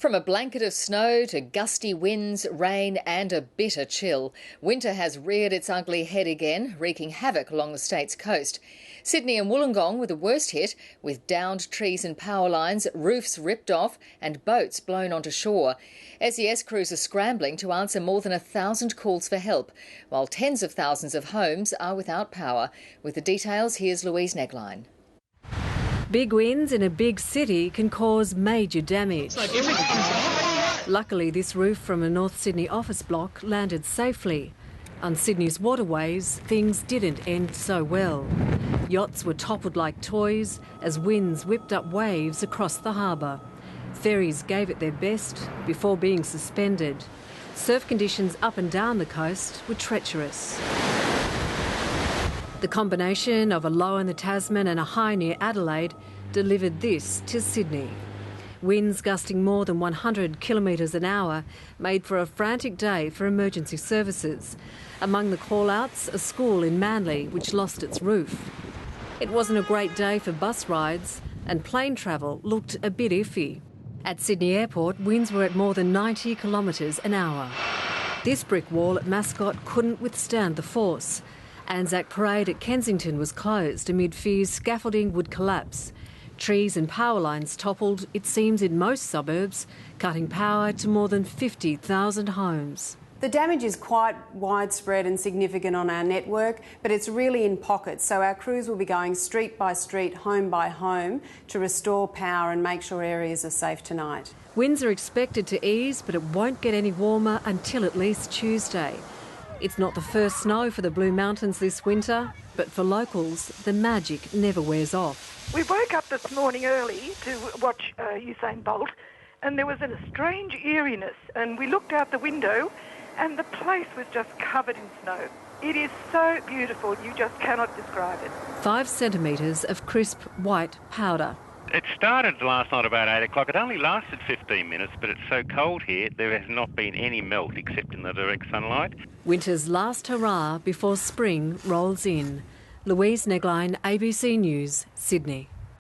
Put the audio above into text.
From a blanket of snow to gusty winds, rain and a bitter chill, winter has reared its ugly head again, wreaking havoc along the state's coast. Sydney and Wollongong were the worst hit, with downed trees and power lines, roofs ripped off and boats blown onto shore. SES crews are scrambling to answer more than 1,000 calls for help, while tens of thousands of homes are without power. With the details, here's Louise Negline. Big winds in a big city can cause major damage. Luckily, this roof from a North Sydney office block landed safely. On Sydney's waterways, things didn't end so well. Yachts were toppled like toys as winds whipped up waves across the harbour. Ferries gave it their best before being suspended. Surf conditions up and down the coast were treacherous. The combination of a low in the Tasman and a high near Adelaide delivered this to Sydney. Winds gusting more than 100 kilometres an hour made for a frantic day for emergency services. Among the call-outs, a school in Manly which lost its roof. It wasn't a great day for bus rides and plane travel looked a bit iffy. At Sydney Airport, winds were at more than 90 kilometres an hour. This brick wall at Mascot couldn't withstand the force. Anzac Parade at Kensington was closed amid fears scaffolding would collapse. Trees and power lines toppled, it seems, in most suburbs, cutting power to more than 50,000 homes. The damage is quite widespread and significant on our network, but it's really in pockets, so our crews will be going street by street, home by home, to restore power and make sure areas are safe tonight. Winds are expected to ease, but it won't get any warmer until at least Tuesday. It's not the first snow for the Blue Mountains this winter, but for locals, the magic never wears off. We woke up this morning early to watch Usain Bolt, and there was a strange eeriness, and we looked out the window and the place was just covered in snow. It is so beautiful, you just cannot describe it. 5 centimetres of crisp white powder. It started last night about 8 o'clock. It only lasted 15 minutes, but it's so cold here, there has not been any melt except in the direct sunlight. Winter's last hurrah before spring rolls in. Louise Negline, ABC News, Sydney.